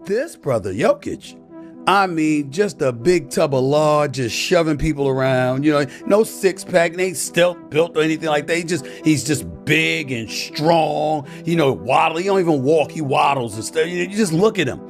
this brother, Jokic. I mean, just a big tub of lard, just shoving people around. No six pack, and ain't stealth built or anything like that. He's just big and strong. Waddle. He don't even walk. He waddles and stuff. You just look at him,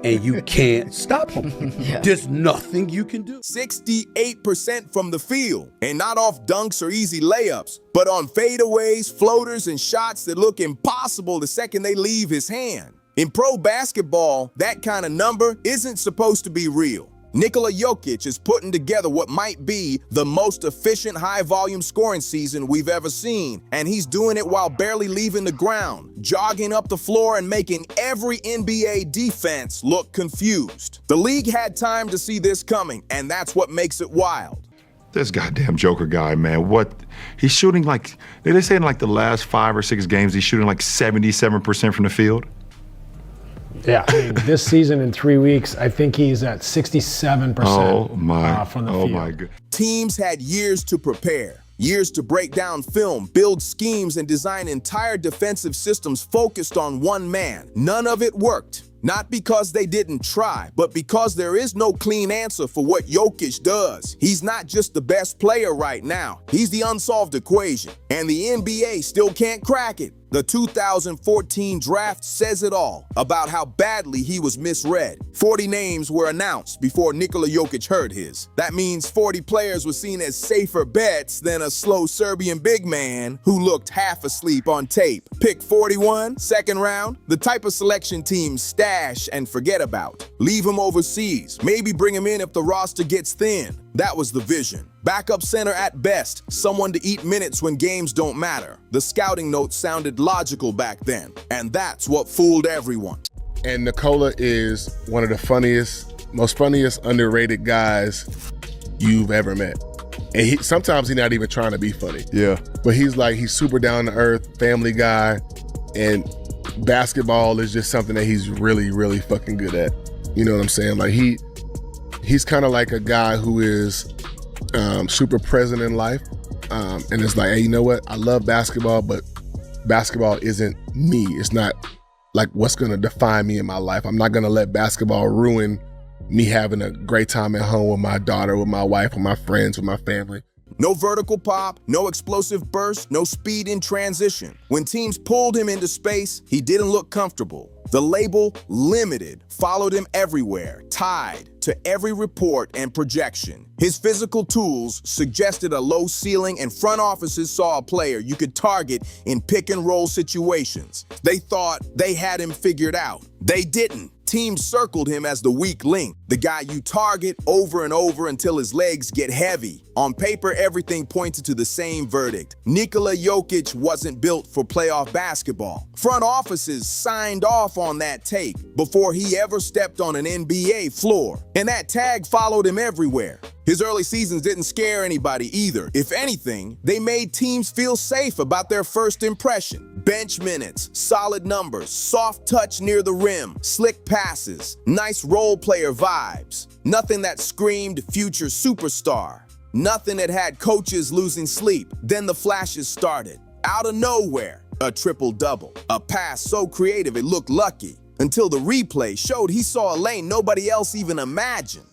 and you can't stop him. Yeah. There's nothing you can do. 68% from the field, and not off dunks or easy layups, but on fadeaways, floaters, and shots that look impossible the second they leave his hand. In pro basketball, that kind of number isn't supposed to be real. Nikola Jokic is putting together what might be the most efficient high-volume scoring season we've ever seen, and he's doing it while barely leaving the ground, jogging up the floor and making every NBA defense look confused. The league had time to see this coming, and that's what makes it wild. This goddamn Joker guy, man, he's shooting like, they say in like the last 5 or 6 games, he's shooting like 77% from the field. Yeah, I mean, this season in 3 weeks, I think he's at 67% from the field. Oh my God. Teams had years to prepare, years to break down film, build schemes, and design entire defensive systems focused on one man. None of it worked. Not because they didn't try, but because there is no clean answer for what Jokic does. He's not just the best player right now. He's the unsolved equation, and the NBA still can't crack it. The 2014 draft says it all about how badly he was misread. 40 names were announced before Nikola Jokic heard his. That means 40 players were seen as safer bets than a slow Serbian big man who looked half asleep on tape. Pick 41, second round, the type of selection teams stash and forget about. Leave him overseas, maybe bring him in if the roster gets thin. That was the vision. Backup center at best, someone to eat minutes when games don't matter. The scouting notes sounded logical back then, and that's what fooled everyone. And Nikola is one of the most funniest, underrated guys you've ever met. And sometimes he's not even trying to be funny. Yeah. But he's super down to earth, family guy, and basketball is just something that he's really, really fucking good at. You know what I'm saying? Like he's kind of like a guy who is super present in life, and it's like, hey, you know what? I love basketball, but basketball isn't me. It's not like what's gonna define me in my life. I'm not gonna let basketball ruin me having a great time at home with my daughter, with my wife, with my friends, with my family. No vertical pop, no explosive burst, no speed in transition. When teams pulled him into space, he didn't look comfortable. The label limited followed him everywhere, tied to every report and projection. His physical tools suggested a low ceiling, and front offices saw a player you could target in pick and roll situations. They thought they had him figured out. They didn't. Teams circled him as the weak link, the guy you target over and over until his legs get heavy. On paper, everything pointed to the same verdict. Nikola Jokic wasn't built for playoff basketball. Front offices signed off on that take before he ever stepped on an NBA floor. And that tag followed him everywhere. His early seasons didn't scare anybody either. If anything, they made teams feel safe about their first impression. Bench minutes, solid numbers, soft touch near the rim, slick passes, nice role player vibes. Nothing that screamed future superstar. Nothing that had coaches losing sleep. Then the flashes started. Out of nowhere, a triple-double. A pass so creative it looked lucky. Until the replay showed he saw a lane nobody else even imagined.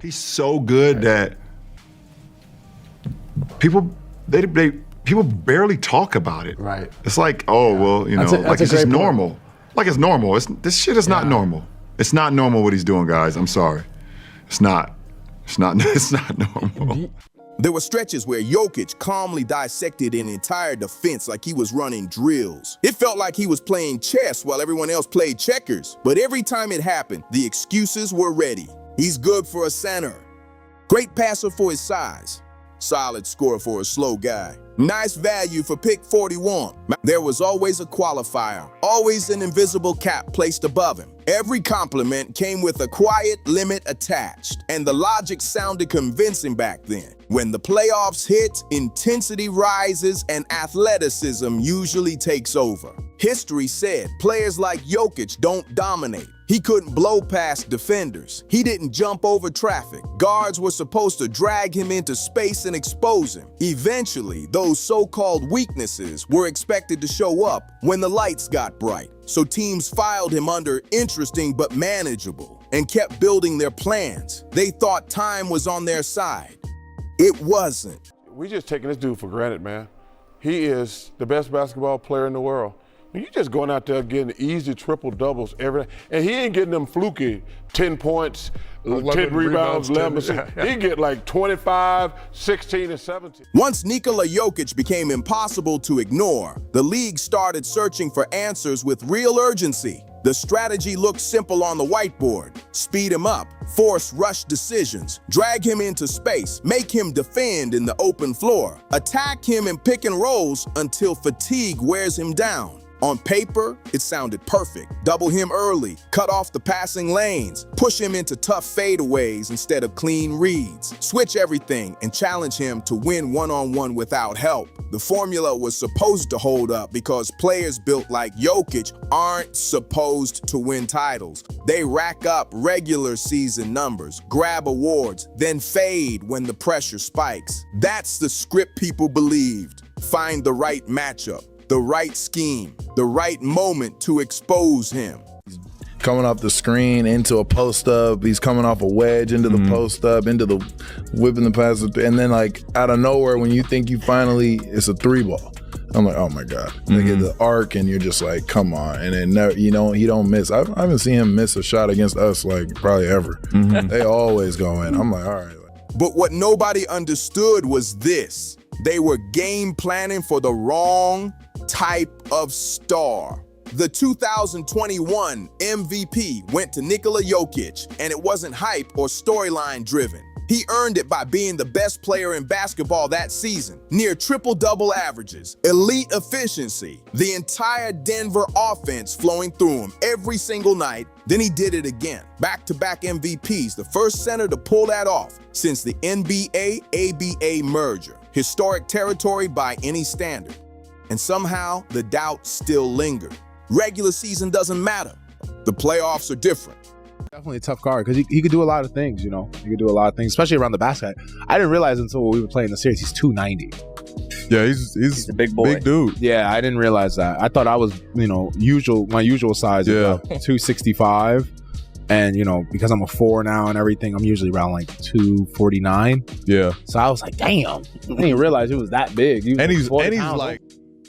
He's so good that people barely talk about it. Right. It's like, oh, well, like it's just normal. Like it's normal. This shit is not normal. It's not normal what he's doing, guys. I'm sorry. It's not normal. There were stretches where Jokic calmly dissected an entire defense like he was running drills. It felt like he was playing chess while everyone else played checkers. But every time it happened, the excuses were ready. He's good for a center. Great passer for his size. Solid scorer for a slow guy. Nice value for pick 41. There was always a qualifier, always an invisible cap placed above him. Every compliment came with a quiet limit attached, and the logic sounded convincing back then. When the playoffs hit, intensity rises and athleticism usually takes over. History said players like Jokic don't dominate. He couldn't blow past defenders. He didn't jump over traffic. Guards were supposed to drag him into space and expose him. Eventually, those so-called weaknesses were expected to show up when the lights got bright. So teams filed him under interesting but manageable and kept building their plans. They thought time was on their side. It wasn't. We just taking this dude for granted, man. He is the best basketball player in the world. You just going out there getting easy triple doubles every day, and he ain't getting them fluky 10 points, 10 rebounds, 11. He get like 25, 16, and 17. Once Nikola Jokic became impossible to ignore, the league started searching for answers with real urgency. The strategy looked simple on the whiteboard. Speed him up, force rush decisions, drag him into space, make him defend in the open floor, attack him in pick and rolls until fatigue wears him down. On paper, it sounded perfect. Double him early, cut off the passing lanes, push him into tough fadeaways instead of clean reads, switch everything and challenge him to win one-on-one without help. The formula was supposed to hold up because players built like Jokic aren't supposed to win titles. They rack up regular season numbers, grab awards, then fade when the pressure spikes. That's the script people believed. Find the right matchup, the right scheme, the right moment to expose him. Coming off the screen into a post-up, he's coming off a wedge into the post-up, into the whipping the pass, and then like out of nowhere when you think you finally, it's a 3-ball. I'm like, oh my God. They get the arc and you're just like, come on. And then never, he don't miss. I haven't seen him miss a shot against us like probably ever. They always go in. I'm like, all right. But what nobody understood was this. They were game planning for the wrong type of star. The 2021 MVP went to Nikola Jokic, and it wasn't hype or storyline driven. He earned it by being the best player in basketball that season, near triple-double averages, elite efficiency, the entire Denver offense flowing through him every single night. Then he did it again. Back-to-back MVPs, the first center to pull that off since the NBA-ABA merger. Historic territory by any standard. And somehow, the doubt still lingered. Regular season doesn't matter. The playoffs are different. Definitely a tough guard because he could do a lot of things, He could do a lot of things, especially around the basket. I didn't realize until we were playing the series, he's 290. Yeah, he's a big boy. Big dude. Yeah, I didn't realize that. I thought I was, my usual size is about 265. And, because I'm a 4 now and everything, I'm usually around like 249. Yeah. So I was like, damn. I didn't realize it was that big. He's like...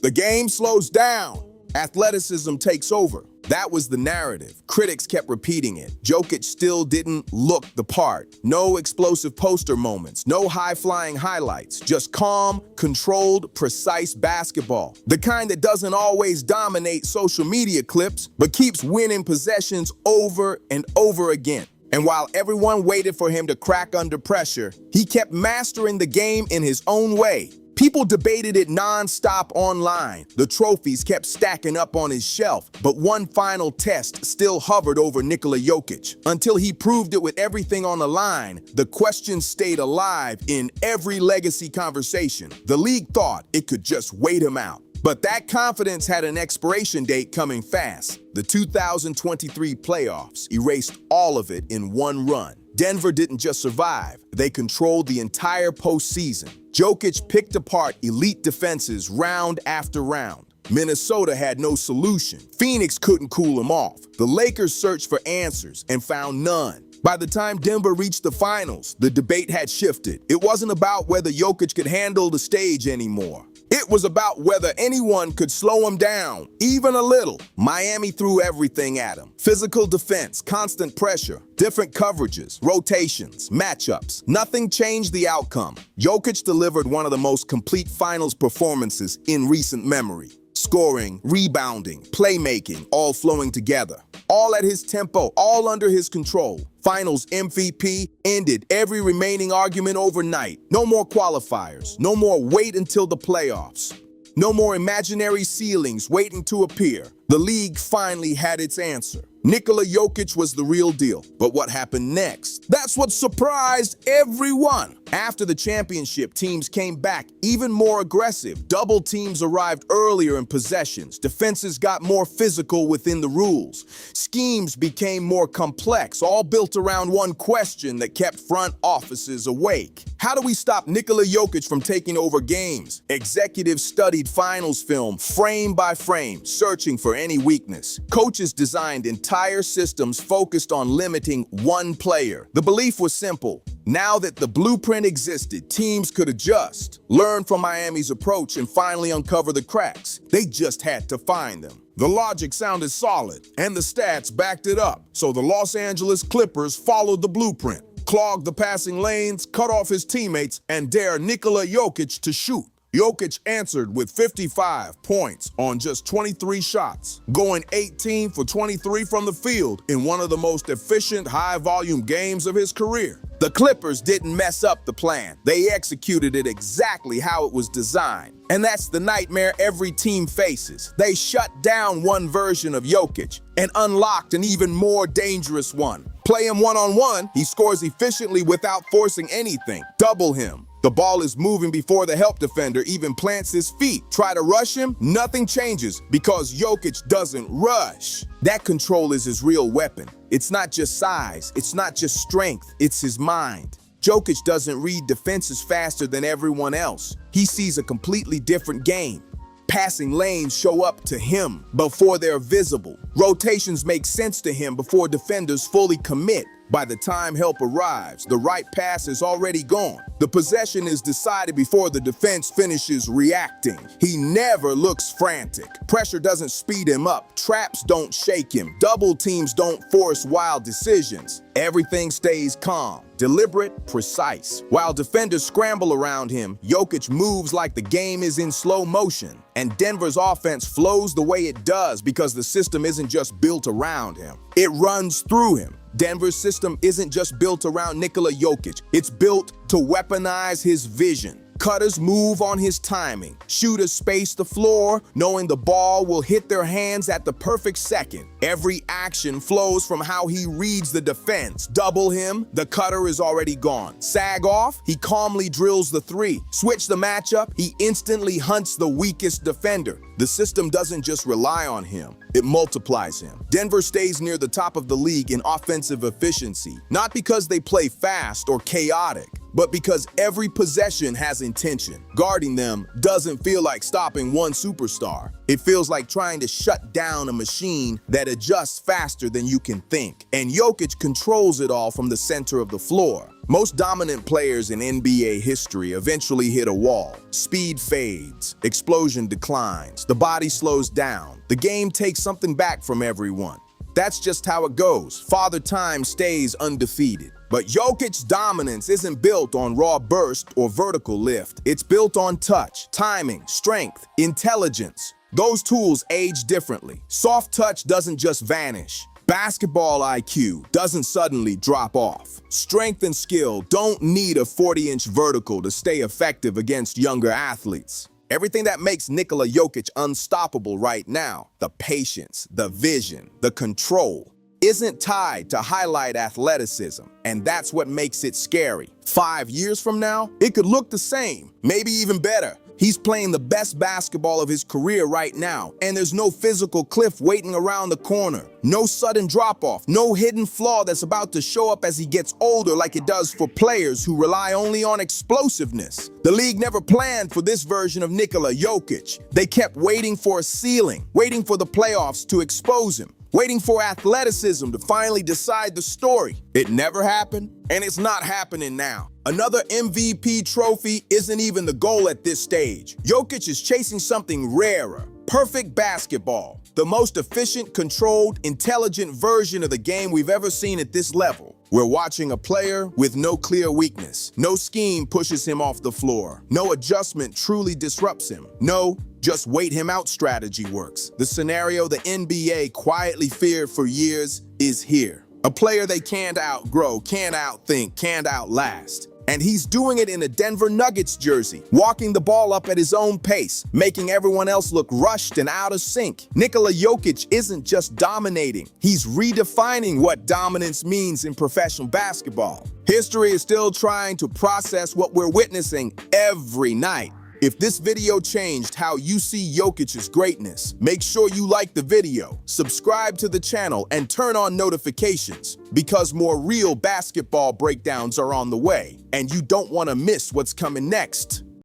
The game slows down. Athleticism takes over. That was the narrative. Critics kept repeating it. Jokic still didn't look the part. No explosive poster moments, no high-flying highlights, just calm, controlled, precise basketball. The kind that doesn't always dominate social media clips, but keeps winning possessions over and over again. And while everyone waited for him to crack under pressure, he kept mastering the game in his own way. People debated it non-stop online. The trophies kept stacking up on his shelf, but one final test still hovered over Nikola Jokic. Until he proved it with everything on the line, the question stayed alive in every legacy conversation. The league thought it could just wait him out. But that confidence had an expiration date coming fast. The 2023 playoffs erased all of it in one run. Denver didn't just survive, they controlled the entire postseason. Jokic picked apart elite defenses round after round. Minnesota had no solution. Phoenix couldn't cool him off. The Lakers searched for answers and found none. By the time Denver reached the finals, the debate had shifted. It wasn't about whether Jokic could handle the stage anymore. It was about whether anyone could slow him down, even a little. Miami threw everything at him. Physical defense, constant pressure, different coverages, rotations, matchups. Nothing changed the outcome. Jokic delivered one of the most complete finals performances in recent memory. Scoring, rebounding, playmaking, all flowing together. All at his tempo, all under his control. Finals MVP ended every remaining argument overnight. No more qualifiers. No more wait until the playoffs. No more imaginary ceilings waiting to appear. The league finally had its answer. Nikola Jokic was the real deal. But what happened next? That's what surprised everyone. After the championship, teams came back even more aggressive. Double teams arrived earlier in possessions. Defenses got more physical within the rules. Schemes became more complex, all built around one question that kept front offices awake. How do we stop Nikola Jokic from taking over games? Executives studied finals film, frame by frame, searching for any weakness. Coaches designed entire systems focused on limiting one player. The belief was simple. Now that the blueprint existed, teams could adjust, learn from Miami's approach, and finally uncover the cracks. They just had to find them. The logic sounded solid, and the stats backed it up. So the Los Angeles Clippers followed the blueprint, clogged the passing lanes, cut off his teammates, and dared Nikola Jokic to shoot. Jokic answered with 55 points on just 23 shots, going 18 for 23 from the field in one of the most efficient high-volume games of his career. The Clippers didn't mess up the plan. They executed it exactly how it was designed. And that's the nightmare every team faces. They shut down one version of Jokic and unlocked an even more dangerous one. Play him one-on-one, he scores efficiently without forcing anything. Double him. The ball is moving before the help defender even plants his feet. Try to rush him, nothing changes because Jokic doesn't rush. That control is his real weapon. It's not just size, it's not just strength, it's his mind. Jokic doesn't read defenses faster than everyone else. He sees a completely different game. Passing lanes show up to him before they're visible. Rotations make sense to him before defenders fully commit. By the time help arrives, the right pass is already gone. The possession is decided before the defense finishes reacting. He never looks frantic. Pressure doesn't speed him up. Traps don't shake him. Double teams don't force wild decisions. Everything stays calm, deliberate, precise. While defenders scramble around him, Jokic moves like the game is in slow motion. And Denver's offense flows the way it does because the system isn't just built around him. It runs through him. Denver's system isn't just built around Nikola Jokic. It's built to weaponize his vision. Cutters move on his timing. Shooters space the floor, knowing the ball will hit their hands at the perfect second. Every action flows from how he reads the defense. Double him, the cutter is already gone. Sag off, he calmly drills the three. Switch the matchup, he instantly hunts the weakest defender. The system doesn't just rely on him, it multiplies him. Denver stays near the top of the league in offensive efficiency, not because they play fast or chaotic, but because every possession has intention. Guarding them doesn't feel like stopping one superstar. It feels like trying to shut down a machine that adjusts faster than you can think. And Jokic controls it all from the center of the floor. Most dominant players in NBA history eventually hit a wall. Speed fades, explosion declines, the body slows down. The game takes something back from everyone. That's just how it goes. Father Time stays undefeated. But Jokic's dominance isn't built on raw burst or vertical lift. It's built on touch, timing, strength, intelligence. Those tools age differently. Soft touch doesn't just vanish. Basketball IQ doesn't suddenly drop off. Strength and skill don't need a 40-inch vertical to stay effective against younger athletes. Everything that makes Nikola Jokic unstoppable right now, the patience, the vision, the control, isn't tied to highlight athleticism, and that's what makes it scary. 5 years from now, it could look the same, maybe even better. He's playing the best basketball of his career right now, and there's no physical cliff waiting around the corner. No sudden drop-off, no hidden flaw that's about to show up as he gets older like it does for players who rely only on explosiveness. The league never planned for this version of Nikola Jokic. They kept waiting for a ceiling, waiting for the playoffs to expose him, waiting for athleticism to finally decide the story. It never happened, and it's not happening now. Another MVP trophy isn't even the goal at this stage. Jokic is chasing something rarer. Perfect basketball. The most efficient, controlled, intelligent version of the game we've ever seen at this level. We're watching a player with no clear weakness. No scheme pushes him off the floor. No adjustment truly disrupts him. No just wait him out strategy works. The scenario the NBA quietly feared for years is here. A player they can't outgrow, can't outthink, can't outlast. And he's doing it in a Denver Nuggets jersey, walking the ball up at his own pace, making everyone else look rushed and out of sync. Nikola Jokic isn't just dominating, he's redefining what dominance means in professional basketball. History is still trying to process what we're witnessing every night. If this video changed how you see Jokic's greatness, make sure you like the video, subscribe to the channel, and turn on notifications, because more real basketball breakdowns are on the way, and you don't want to miss what's coming next.